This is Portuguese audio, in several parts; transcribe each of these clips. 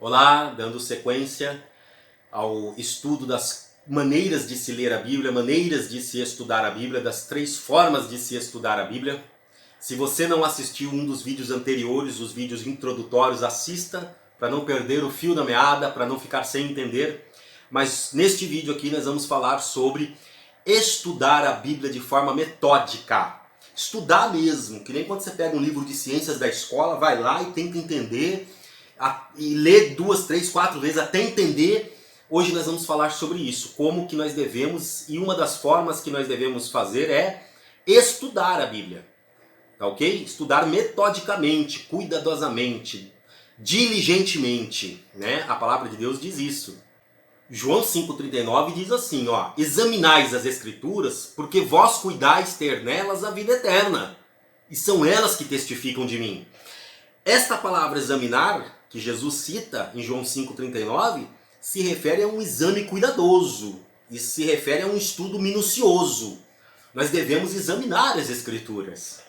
Olá, dando sequência ao estudo das maneiras de se ler a Bíblia, maneiras de se estudar a Bíblia, das 3 formas de se estudar a Bíblia. Se você não assistiu um dos vídeos anteriores, os vídeos introdutórios, assista para não perder o fio da meada, para não ficar sem entender. Mas neste vídeo aqui nós vamos falar sobre estudar a Bíblia de forma metódica. Estudar mesmo, que nem quando você pega um livro de ciências da escola, vai lá e tenta entender e ler 2, 3, 4 vezes até entender. Hoje nós vamos falar sobre isso, como que nós devemos, e uma das formas que nós devemos fazer é estudar a Bíblia, tá ok? Estudar metodicamente, cuidadosamente, diligentemente, né? A palavra de Deus diz isso. João 5,39 diz assim, ó: examinais as Escrituras, porque vós cuidais ter nelas a vida eterna, e são elas que testificam de mim. Esta palavra examinar, que Jesus cita em João 5,39, se refere a um exame cuidadoso, e se refere a um estudo minucioso. Nós devemos examinar as Escrituras.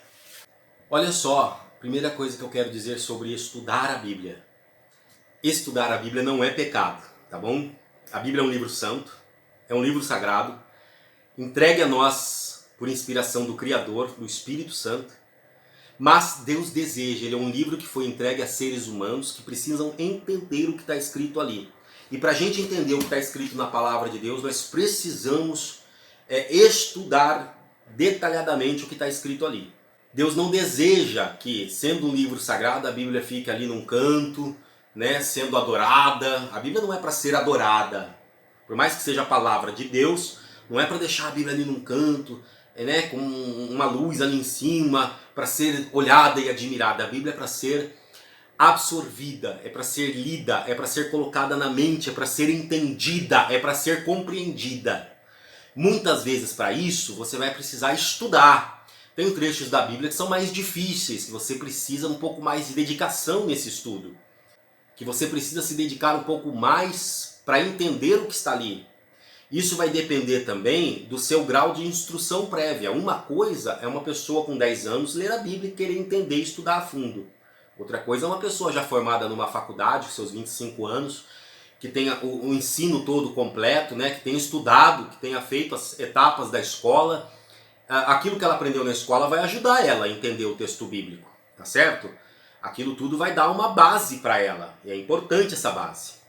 Olha só, primeira coisa que eu quero dizer sobre estudar a Bíblia. Estudar a Bíblia não é pecado, tá bom? A Bíblia é um livro santo, é um livro sagrado, entregue a nós por inspiração do Criador, do Espírito Santo. Mas Deus deseja, ele é um livro que foi entregue a seres humanos que precisam entender o que está escrito ali. E para a gente entender o que está escrito na palavra de Deus, nós precisamos estudar detalhadamente o que está escrito ali. Deus não deseja que, sendo um livro sagrado, a Bíblia fique ali num canto, né, sendo adorada. A Bíblia não é para ser adorada. Por mais que seja a palavra de Deus, não é para deixar a Bíblia ali num canto, né, com uma luz ali em cima, para ser olhada e admirada. A Bíblia é para ser absorvida, é para ser lida, é para ser colocada na mente, é para ser entendida, é para ser compreendida. Muitas vezes para isso você vai precisar estudar. Tem trechos da Bíblia que são mais difíceis, que você precisa um pouco mais de dedicação nesse estudo, que você precisa se dedicar um pouco mais para entender o que está ali. Isso vai depender também do seu grau de instrução prévia. Uma coisa é uma pessoa com 10 anos ler a Bíblia e querer entender e estudar a fundo. Outra coisa é uma pessoa já formada numa faculdade, com seus 25 anos, que tenha o ensino todo completo, né, que tenha estudado, que tenha feito as etapas da escola. Aquilo que ela aprendeu na escola vai ajudar ela a entender o texto bíblico, tá certo? Aquilo tudo vai dar uma base para ela, e é importante essa base.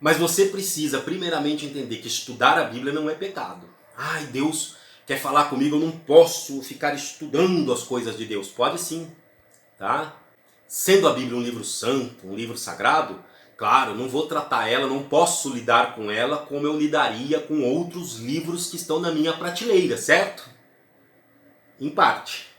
Mas você precisa primeiramente entender que estudar a Bíblia não é pecado. Ai, Deus quer falar comigo, eu não posso ficar estudando as coisas de Deus. Pode sim, tá? Sendo a Bíblia um livro santo, um livro sagrado, claro, não vou tratar ela, não posso lidar com ela como eu lidaria com outros livros que estão na minha prateleira, certo? Em parte.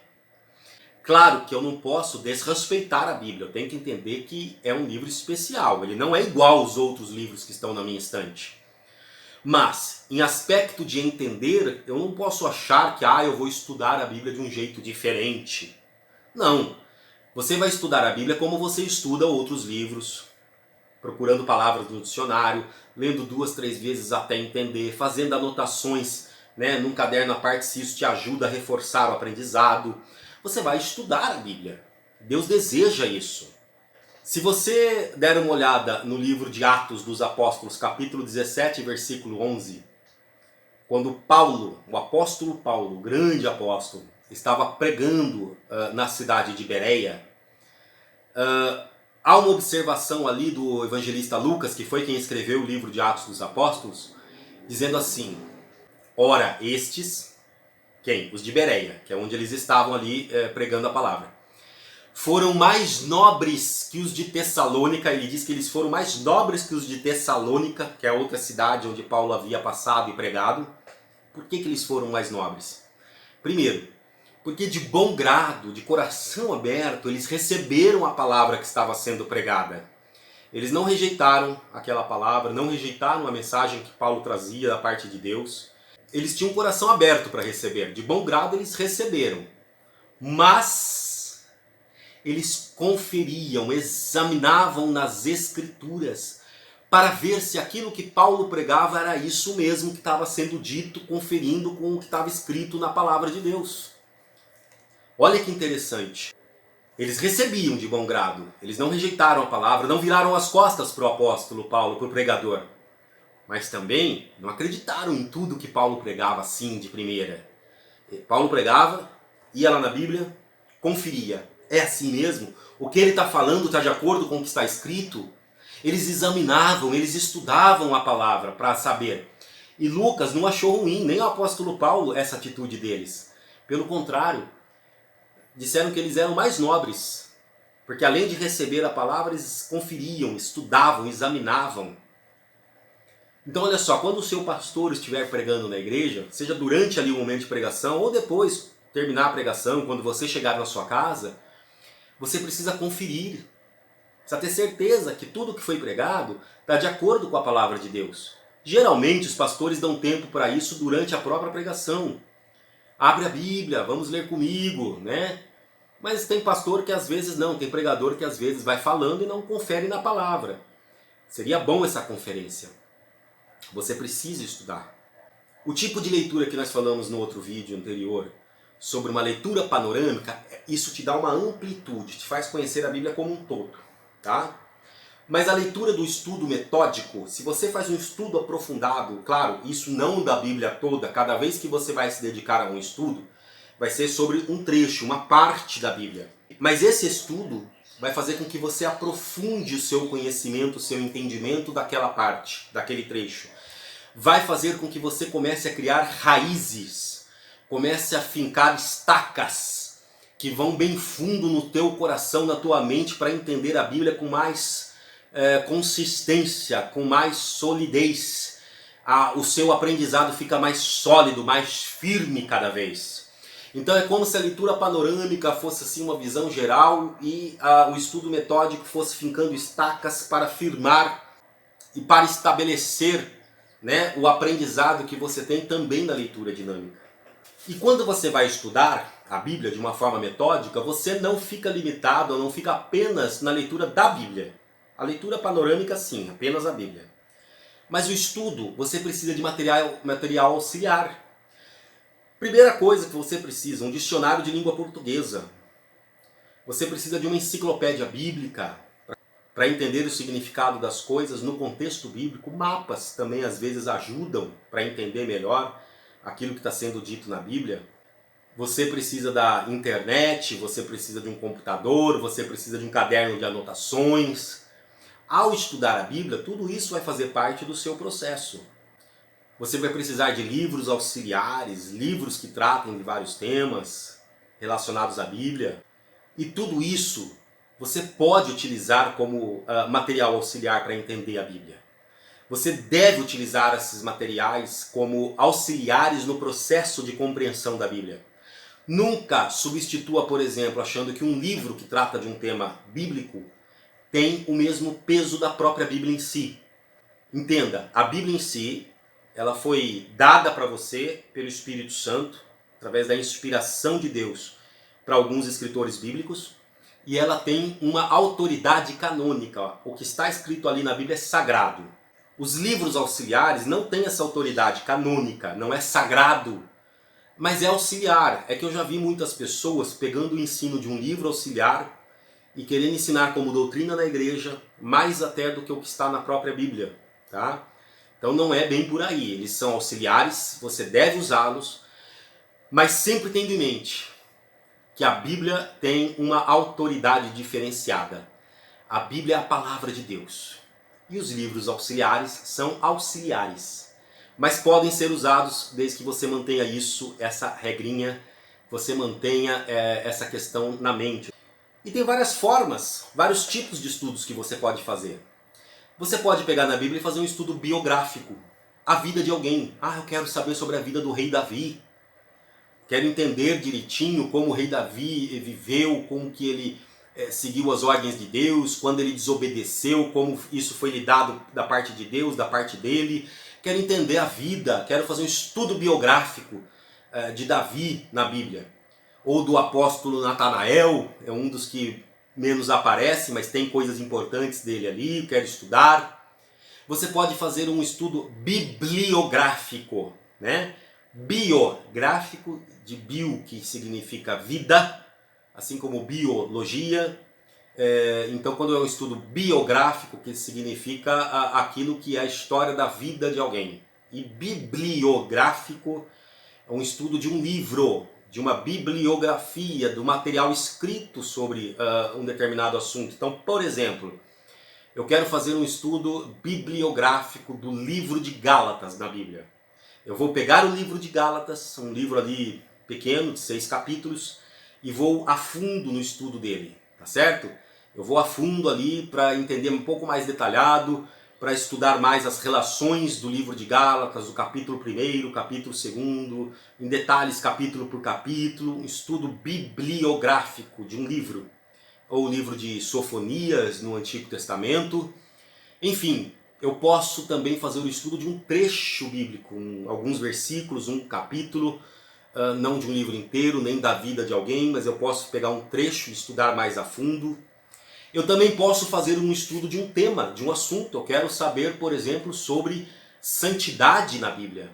Claro que eu não posso desrespeitar a Bíblia, eu tenho que entender que é um livro especial, ele não é igual aos outros livros que estão na minha estante. Mas, em aspecto de entender, eu não posso achar que eu vou estudar a Bíblia de um jeito diferente. Não, você vai estudar a Bíblia como você estuda outros livros, procurando palavras no dicionário, lendo 2, 3 vezes até entender, fazendo anotações, né, num caderno à parte, se isso te ajuda a reforçar o aprendizado. Você vai estudar a Bíblia. Deus deseja isso. Se você der uma olhada no livro de Atos dos Apóstolos, capítulo 17, versículo 11, quando Paulo, o apóstolo Paulo, o grande apóstolo, estava pregando na cidade de Bereia, há uma observação ali do evangelista Lucas, que foi quem escreveu o livro de Atos dos Apóstolos, dizendo assim: ora, estes... Quem? Os de Bereia, que é onde eles estavam ali pregando a palavra. Foram mais nobres que os de Tessalônica. Ele diz que eles foram mais nobres que os de Tessalônica, que é a outra cidade onde Paulo havia passado e pregado. Por que eles foram mais nobres? Primeiro, porque de bom grado, de coração aberto, eles receberam a palavra que estava sendo pregada. Eles não rejeitaram aquela palavra, não rejeitaram a mensagem que Paulo trazia da parte de Deus. Eles tinham um coração aberto para receber, de bom grado eles receberam, mas eles conferiam, examinavam nas Escrituras para ver se aquilo que Paulo pregava era isso mesmo que estava sendo dito, conferindo com o que estava escrito na palavra de Deus. Olha que interessante. Eles recebiam de bom grado, eles não rejeitaram a palavra, não viraram as costas para o apóstolo Paulo, para o pregador. Mas também não acreditaram em tudo que Paulo pregava assim de primeira. Paulo pregava, ia lá na Bíblia, conferia. É assim mesmo? O que ele está falando está de acordo com o que está escrito? Eles examinavam, eles estudavam a palavra para saber. E Lucas não achou ruim, nem o apóstolo Paulo, essa atitude deles. Pelo contrário, disseram que eles eram mais nobres. Porque além de receber a palavra, eles conferiam, estudavam, examinavam. Então olha só, quando o seu pastor estiver pregando na igreja, seja durante ali o momento de pregação, ou depois, terminar a pregação, quando você chegar na sua casa, você precisa conferir. Precisa ter certeza que tudo que foi pregado está de acordo com a palavra de Deus. Geralmente os pastores dão tempo para isso durante a própria pregação. Abre a Bíblia, vamos ler comigo, né? Mas tem pastor que às vezes não, tem pregador que às vezes vai falando e não confere na palavra. Seria bom essa conferência. Você precisa estudar. O tipo de leitura que nós falamos no outro vídeo anterior, sobre uma leitura panorâmica, isso te dá uma amplitude, te faz conhecer a Bíblia como um todo, tá? Mas a leitura do estudo metódico, se você faz um estudo aprofundado, claro, isso não da Bíblia toda, cada vez que você vai se dedicar a um estudo, vai ser sobre um trecho, uma parte da Bíblia. Mas esse estudo vai fazer com que você aprofunde o seu conhecimento, o seu entendimento daquela parte, daquele trecho. Vai fazer com que você comece a criar raízes, comece a fincar estacas que vão bem fundo no teu coração, na tua mente, para entender a Bíblia com mais consistência, com mais solidez. O seu aprendizado fica mais sólido, mais firme cada vez. Então é como se a leitura panorâmica fosse assim uma visão geral e o estudo metódico fosse fincando estacas para firmar e para estabelecer, né, o aprendizado que você tem também na leitura dinâmica. E quando você vai estudar a Bíblia de uma forma metódica, você não fica limitado, não fica apenas na leitura da Bíblia. A leitura panorâmica sim, apenas a Bíblia. Mas o estudo, você precisa de material auxiliar. Primeira coisa que você precisa, um dicionário de língua portuguesa. Você precisa de uma enciclopédia bíblica para entender o significado das coisas no contexto bíblico. Mapas também às vezes ajudam para entender melhor aquilo que está sendo dito na Bíblia. Você precisa da internet, você precisa de um computador, você precisa de um caderno de anotações. Ao estudar a Bíblia, tudo isso vai fazer parte do seu processo. Você vai precisar de livros auxiliares, livros que tratem de vários temas relacionados à Bíblia. E tudo isso você pode utilizar como material auxiliar para entender a Bíblia. Você deve utilizar esses materiais como auxiliares no processo de compreensão da Bíblia. Nunca substitua, por exemplo, achando que um livro que trata de um tema bíblico tem o mesmo peso da própria Bíblia em si. Entenda, a Bíblia em si, ela foi dada para você pelo Espírito Santo, através da inspiração de Deus para alguns escritores bíblicos, e ela tem uma autoridade canônica. O que está escrito ali na Bíblia é sagrado. Os livros auxiliares não têm essa autoridade canônica, não é sagrado, mas é auxiliar. É que eu já vi muitas pessoas pegando o ensino de um livro auxiliar e querendo ensinar como doutrina na igreja, mais até do que o que está na própria Bíblia, tá? Então não é bem por aí, eles são auxiliares, você deve usá-los, mas sempre tendo em mente que a Bíblia tem uma autoridade diferenciada. A Bíblia é a palavra de Deus. E os livros auxiliares são auxiliares. Mas podem ser usados desde que você mantenha isso, essa regrinha, você mantenha essa questão na mente. E tem várias formas, vários tipos de estudos que você pode fazer. Você pode pegar na Bíblia e fazer um estudo biográfico. A vida de alguém. Eu quero saber sobre a vida do rei Davi. Quero entender direitinho como o rei Davi viveu, como que ele seguiu as ordens de Deus, quando ele desobedeceu, como isso foi lidado da parte de Deus, da parte dele. Quero entender a vida, quero fazer um estudo biográfico de Davi na Bíblia. Ou do apóstolo Natanael, é um dos que menos aparece, mas tem coisas importantes dele ali, quero estudar. Você pode fazer um estudo bibliográfico, né? Biográfico, de bio, que significa vida, assim como biologia. Então, quando é um estudo biográfico, que significa aquilo que é a história da vida de alguém. E bibliográfico é um estudo de um livro, de uma bibliografia, do material escrito sobre um determinado assunto. Então, por exemplo, eu quero fazer um estudo bibliográfico do livro de Gálatas na Bíblia. Eu vou pegar o livro de Gálatas, um livro ali pequeno, de 6 capítulos, e vou a fundo no estudo dele, tá certo? Eu vou a fundo ali para entender um pouco mais detalhado, para estudar mais as relações do livro de Gálatas, o capítulo 1º, capítulo 2º, em detalhes capítulo por capítulo, um estudo bibliográfico de um livro, ou o livro de Sofonias no Antigo Testamento. Enfim, eu posso também fazer o estudo de um trecho bíblico, alguns versículos, um capítulo, não de um livro inteiro, nem da vida de alguém, mas eu posso pegar um trecho e estudar mais a fundo. Eu também posso fazer um estudo de um tema, de um assunto. Eu quero saber, por exemplo, sobre santidade na Bíblia.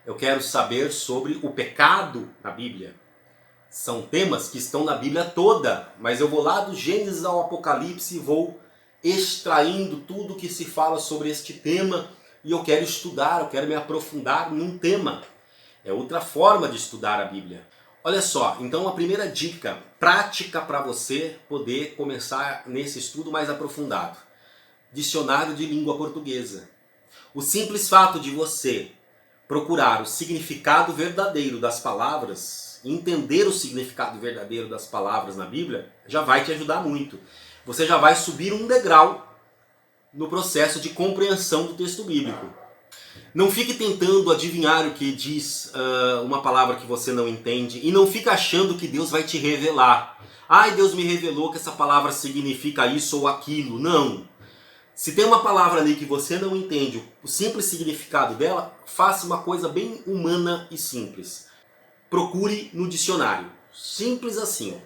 Eu quero saber sobre o pecado na Bíblia. São temas que estão na Bíblia toda, mas eu vou lá do Gênesis ao Apocalipse e vou extraindo tudo que se fala sobre este tema, e eu quero estudar, eu quero me aprofundar num tema. É outra forma de estudar a Bíblia. Olha só, então a primeira dica prática para você poder começar nesse estudo mais aprofundado. Dicionário de língua portuguesa. O simples fato de você procurar o significado verdadeiro das palavras, entender o significado verdadeiro das palavras na Bíblia, já vai te ajudar muito. Você já vai subir um degrau no processo de compreensão do texto bíblico. Não fique tentando adivinhar o que diz uma palavra que você não entende, e não fique achando que Deus vai te revelar. Ai, Deus me revelou que essa palavra significa isso ou aquilo. Não. Se tem uma palavra ali que você não entende o simples significado dela, faça uma coisa bem humana e simples. Procure no dicionário. Simples assim.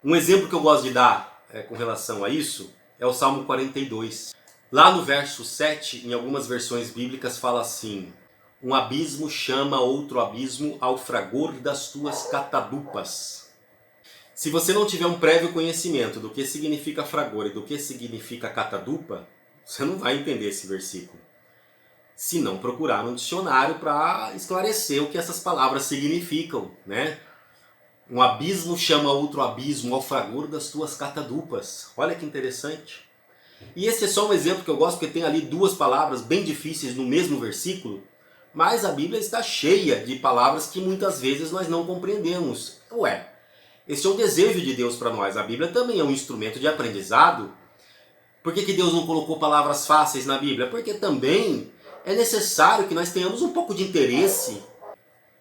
Um exemplo que eu gosto de dar com relação a isso é o Salmo 42. Lá no verso 7, em algumas versões bíblicas, fala assim: um abismo chama outro abismo ao fragor das tuas catadupas. Se você não tiver um prévio conhecimento do que significa fragor e do que significa catadupa, você não vai entender esse versículo. Se não procurar no dicionário para esclarecer o que essas palavras significam, né? Um abismo chama outro abismo ao fragor das tuas catadupas. Olha que interessante. E esse é só um exemplo que eu gosto, porque tem ali duas palavras bem difíceis no mesmo versículo, mas a Bíblia está cheia de palavras que muitas vezes nós não compreendemos. Ué, esse é um desejo de Deus para nós. A Bíblia também é um instrumento de aprendizado. Por que Deus não colocou palavras fáceis na Bíblia? Porque também é necessário que nós tenhamos um pouco de interesse.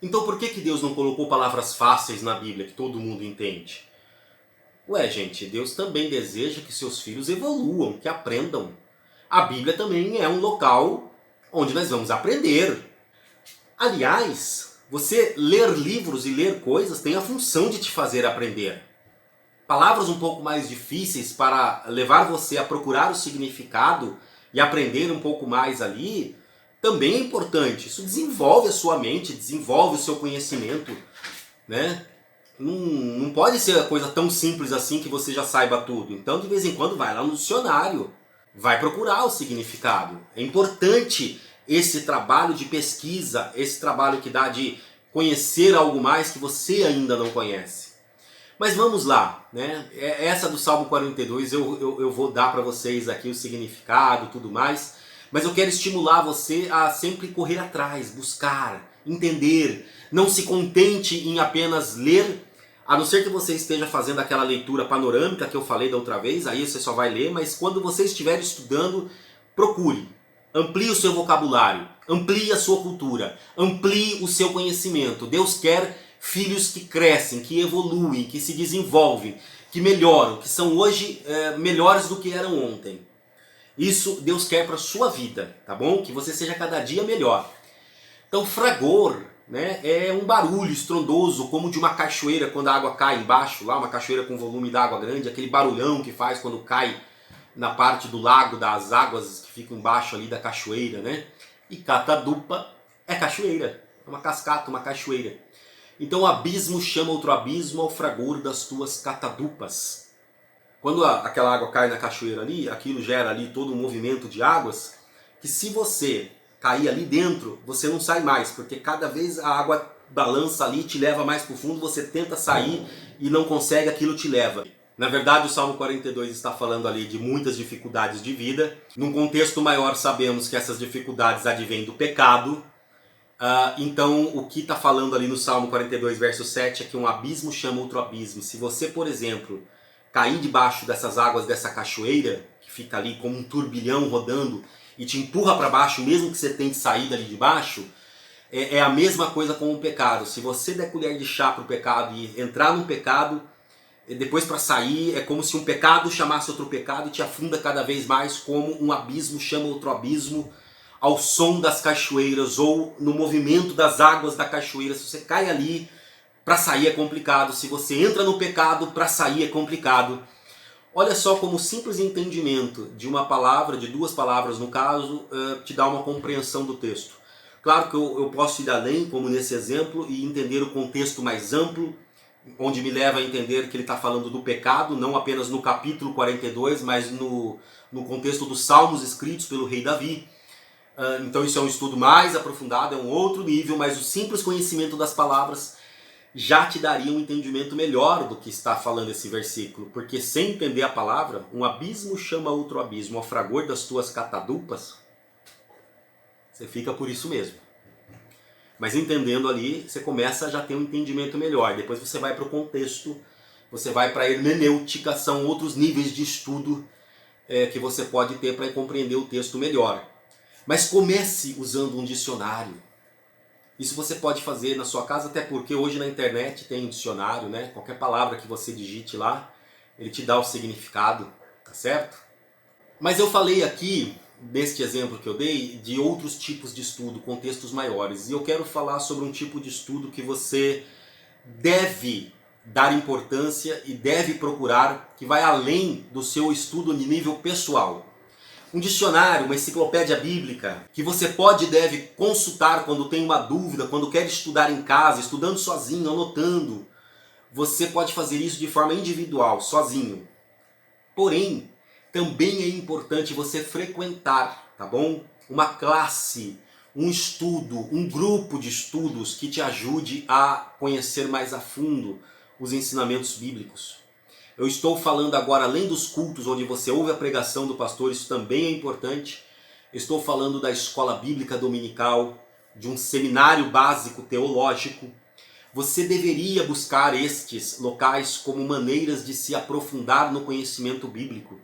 Então por que Deus não colocou palavras fáceis na Bíblia, que todo mundo entende? Ué, gente, Deus também deseja que seus filhos evoluam, que aprendam. A Bíblia também é um local onde nós vamos aprender. Aliás, você ler livros e ler coisas tem a função de te fazer aprender. Palavras um pouco mais difíceis para levar você a procurar o significado e aprender um pouco mais ali, também é importante. Isso desenvolve a sua mente, desenvolve o seu conhecimento, né? Não pode ser a coisa tão simples assim que você já saiba tudo. Então, de vez em quando, vai lá no dicionário, vai procurar o significado. É importante esse trabalho de pesquisa, esse trabalho que dá de conhecer algo mais que você ainda não conhece. Mas vamos lá, né? Essa do Salmo 42 eu vou dar para vocês aqui o significado, tudo mais. Mas eu quero estimular você a sempre correr atrás, buscar, entender. Não se contente em apenas ler, a não ser que você esteja fazendo aquela leitura panorâmica que eu falei da outra vez, aí você só vai ler, mas quando você estiver estudando, procure. Amplie o seu vocabulário, amplie a sua cultura, amplie o seu conhecimento. Deus quer filhos que crescem, que evoluem, que se desenvolvem, que melhoram, que são hoje melhores do que eram ontem. Isso Deus quer para a sua vida, tá bom? Que você seja cada dia melhor. Então, fragor, né, é um barulho estrondoso, como de uma cachoeira quando a água cai embaixo, lá uma cachoeira com volume d'água grande, aquele barulhão que faz quando cai na parte do lago, das águas que ficam embaixo ali da cachoeira, né? E catadupa é cachoeira, é uma cascata, uma cachoeira. Então o abismo chama outro abismo ao fragor das tuas catadupas. Quando aquela água cai na cachoeira ali, aquilo gera ali todo um movimento de águas, que se você cair ali dentro, você não sai mais, porque cada vez a água balança ali, te leva mais para o fundo, você tenta sair e não consegue, aquilo te leva. Na verdade, o Salmo 42 está falando ali de muitas dificuldades de vida. Num contexto maior, sabemos que essas dificuldades advêm do pecado. Então, o que está falando ali no Salmo 42, verso 7, é que um abismo chama outro abismo. Se você, por exemplo, cair debaixo dessas águas dessa cachoeira, que fica ali como um turbilhão rodando, e te empurra para baixo, mesmo que você tente sair dali de baixo, é a mesma coisa com o pecado. Se você der colher de chá para o pecado e entrar no pecado, depois para sair, é como se um pecado chamasse outro pecado e te afunda cada vez mais, como um abismo chama outro abismo, ao som das cachoeiras ou no movimento das águas da cachoeira. Se você cai ali, para sair é complicado. Se você entra no pecado, para sair é complicado. Olha só como o simples entendimento de uma palavra, de duas palavras no caso, te dá uma compreensão do texto. Claro que eu posso ir além, como nesse exemplo, e entender o contexto mais amplo, onde me leva a entender que ele está falando do pecado, não apenas no capítulo 42, mas no contexto dos salmos escritos pelo rei Davi. Então isso é um estudo mais aprofundado, é um outro nível, mas o simples conhecimento das palavras já te daria um entendimento melhor do que está falando esse versículo, porque sem entender a palavra, um abismo chama outro abismo, ao fragor das tuas catadupas, você fica por isso mesmo. Mas entendendo ali, você começa a já ter um entendimento melhor, depois você vai para o contexto, você vai para a hermenêutica, são outros níveis de estudo que você pode ter para compreender o texto melhor. Mas comece usando um dicionário. Isso você pode fazer na sua casa, até porque hoje na internet tem um dicionário, né? Qualquer palavra que você digite lá, ele te dá o significado, tá certo? Mas eu falei aqui, neste exemplo que eu dei, de outros tipos de estudo, contextos maiores. E eu quero falar sobre um tipo de estudo que você deve dar importância e deve procurar, que vai além do seu estudo de nível pessoal. Um dicionário, uma enciclopédia bíblica, que você pode e deve consultar quando tem uma dúvida, quando quer estudar em casa, estudando sozinho, anotando. Você pode fazer isso de forma individual, sozinho. Porém, também é importante você frequentar, tá bom? Uma classe, um estudo, um grupo de estudos que te ajude a conhecer mais a fundo os ensinamentos bíblicos. Eu estou falando agora, além dos cultos onde você ouve a pregação do pastor, isso também é importante. Estou falando da escola bíblica dominical, de um seminário básico teológico. Você deveria buscar estes locais como maneiras de se aprofundar no conhecimento bíblico.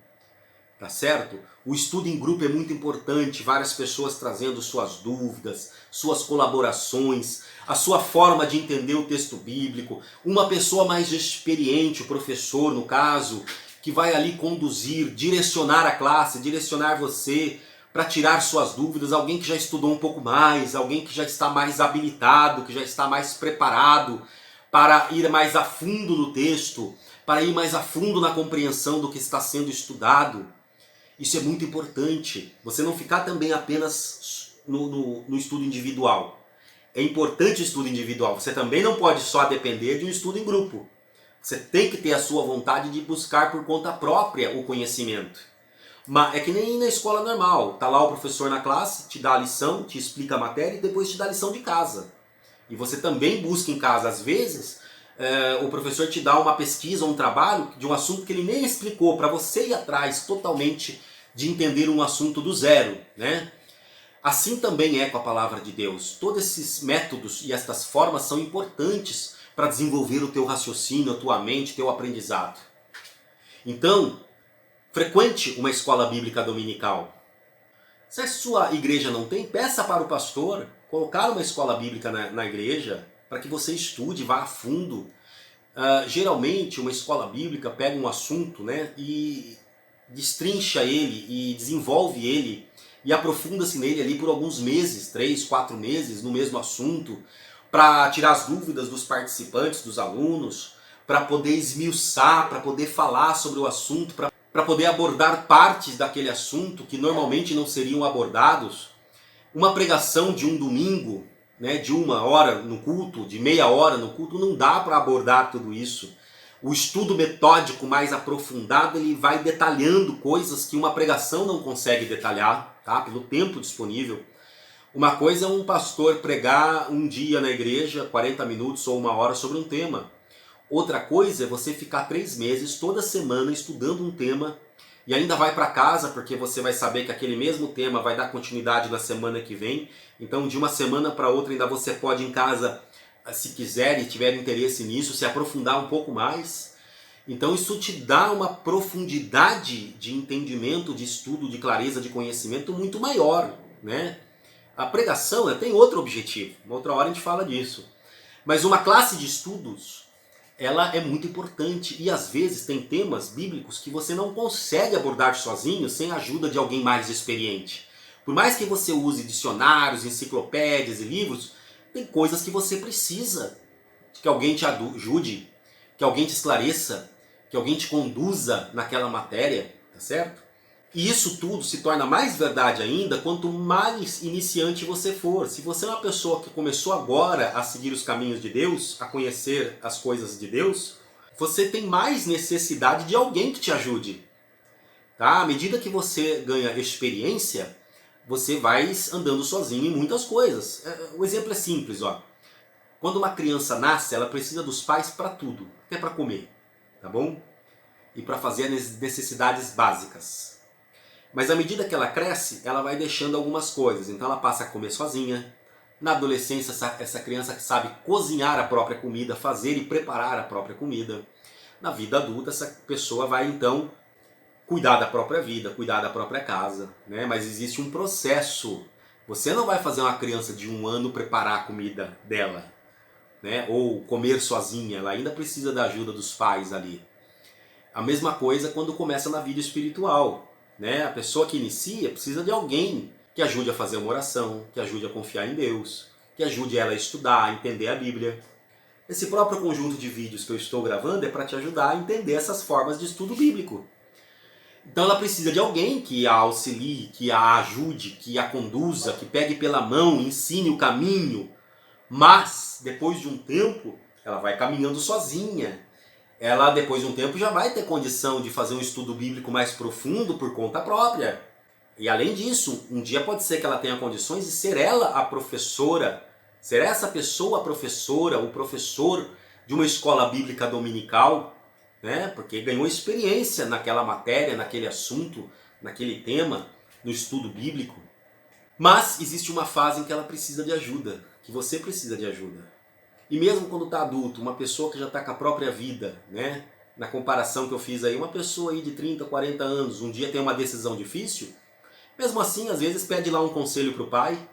Tá certo? O estudo em grupo é muito importante, várias pessoas trazendo suas dúvidas, suas colaborações, a sua forma de entender o texto bíblico, uma pessoa mais experiente, o professor no caso, que vai ali conduzir, direcionar a classe, direcionar você para tirar suas dúvidas, alguém que já estudou um pouco mais, alguém que já está mais habilitado, que já está mais preparado para ir mais a fundo no texto, para ir mais a fundo na compreensão do que está sendo estudado. Isso é muito importante, você não ficar também apenas no estudo individual. É importante o estudo individual, você também não pode só depender de um estudo em grupo. Você tem que ter a sua vontade de buscar por conta própria o conhecimento. Mas é que nem na escola normal, tá lá o professor na classe, te dá a lição, te explica a matéria e depois te dá a lição de casa. E você também busca em casa, às vezes, o professor te dá uma pesquisa, um trabalho de um assunto que ele nem explicou, para você ir atrás totalmente de entender um assunto do zero, né? Assim também é com a palavra de Deus. Todos esses métodos e estas formas são importantes para desenvolver o teu raciocínio, a tua mente, teu aprendizado. Então, frequente uma escola bíblica dominical. Se a sua igreja não tem, peça para o pastor colocar uma escola bíblica na igreja para que você estude, vá a fundo. Geralmente uma escola bíblica pega um assunto, né, e destrincha ele e desenvolve ele e aprofunda-se nele ali por alguns meses, 3, 4 meses no mesmo assunto, para tirar as dúvidas dos participantes, dos alunos, para poder esmiuçar, para poder falar sobre o assunto, para poder abordar partes daquele assunto que normalmente não seriam abordados. Uma pregação de um domingo, né, de 1 hora no culto, de meia hora no culto, não dá para abordar tudo isso. O estudo metódico mais aprofundado, ele vai detalhando coisas que uma pregação não consegue detalhar, tá? Pelo tempo disponível. Uma coisa é um pastor pregar um dia na igreja, 40 minutos ou 1 hora sobre um tema. Outra coisa é você ficar 3 meses, toda semana, estudando um tema e ainda vai para casa, porque você vai saber que aquele mesmo tema vai dar continuidade na semana que vem. Então, de uma semana para outra, ainda você pode em casa, se quiser e tiver interesse nisso, se aprofundar um pouco mais. Então isso te dá uma profundidade de entendimento, de estudo, de clareza, de conhecimento muito maior, né? A pregação tem outro objetivo, uma outra hora a gente fala disso. Mas uma classe de estudos, ela é muito importante e às vezes tem temas bíblicos que você não consegue abordar sozinho sem a ajuda de alguém mais experiente. Por mais que você use dicionários, enciclopédias e livros, tem coisas que você precisa que alguém te ajude, que alguém te esclareça, que alguém te conduza naquela matéria, tá certo? E isso tudo se torna mais verdade ainda quanto mais iniciante você for. Se você é uma pessoa que começou agora a seguir os caminhos de Deus, a conhecer as coisas de Deus, você tem mais necessidade de alguém que te ajude. Tá? À medida que você ganha experiência, você vai andando sozinho em muitas coisas. O exemplo é simples, ó. Quando uma criança nasce, ela precisa dos pais para tudo, até para comer, tá bom? E para fazer as necessidades básicas. Mas à medida que ela cresce, ela vai deixando algumas coisas. Então ela passa a comer sozinha. Na adolescência, essa criança sabe cozinhar a própria comida, fazer e preparar a própria comida. Na vida adulta, essa pessoa vai então cuidar da própria vida, cuidar da própria casa, né? Mas existe um processo. Você não vai fazer uma criança de 1 ano preparar a comida dela, né? Ou comer sozinha. Ela ainda precisa da ajuda dos pais ali. A mesma coisa quando começa na vida espiritual, né? A pessoa que inicia precisa de alguém que ajude a fazer uma oração, que ajude a confiar em Deus, que ajude ela a estudar, a entender a Bíblia. Esse próprio conjunto de vídeos que eu estou gravando é para te ajudar a entender essas formas de estudo bíblico. Então ela precisa de alguém que a auxilie, que a ajude, que a conduza, que pegue pela mão, ensine o caminho. Mas, depois de um tempo, ela vai caminhando sozinha. Ela, depois de um tempo, já vai ter condição de fazer um estudo bíblico mais profundo por conta própria. E além disso, um dia pode ser que ela tenha condições de ser ela a professora, ser essa pessoa a professora, o professor de uma escola bíblica dominical, né? Porque ganhou experiência naquela matéria, naquele assunto, naquele tema, no estudo bíblico. Mas existe uma fase em que ela precisa de ajuda, que você precisa de ajuda. E mesmo quando está adulto, uma pessoa que já está com a própria vida, né? Na comparação que eu fiz aí, uma pessoa aí de 30, 40 anos, um dia tem uma decisão difícil, mesmo assim, às vezes pede lá um conselho para o pai,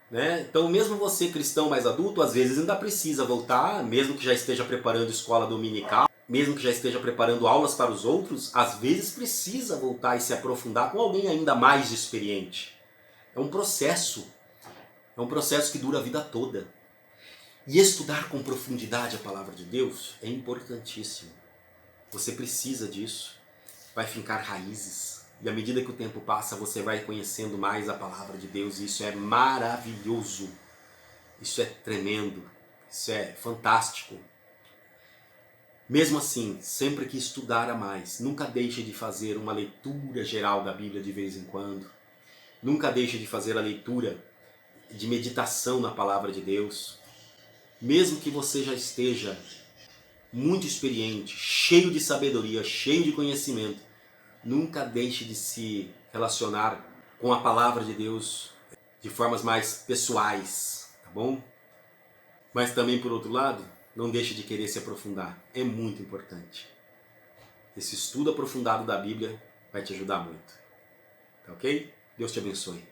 né? Então mesmo você cristão mais adulto, às vezes ainda precisa voltar, mesmo que já esteja preparando escola dominical, mesmo que já esteja preparando aulas para os outros, às vezes precisa voltar e se aprofundar com alguém ainda mais experiente. É um processo que dura a vida toda. E estudar com profundidade a palavra de Deus é importantíssimo. Você precisa disso. Vai fincar raízes. E à medida que o tempo passa, você vai conhecendo mais a palavra de Deus. E isso é maravilhoso. Isso é tremendo. Isso é fantástico. Mesmo assim, sempre que estudar a mais, nunca deixe de fazer uma leitura geral da Bíblia de vez em quando. Nunca deixe de fazer a leitura de meditação na palavra de Deus. Mesmo que você já esteja muito experiente, cheio de sabedoria, cheio de conhecimento, nunca deixe de se relacionar com a palavra de Deus de formas mais pessoais, tá bom? Mas também, por outro lado, não deixe de querer se aprofundar. É muito importante. Esse estudo aprofundado da Bíblia vai te ajudar muito. Tá ok? Deus te abençoe.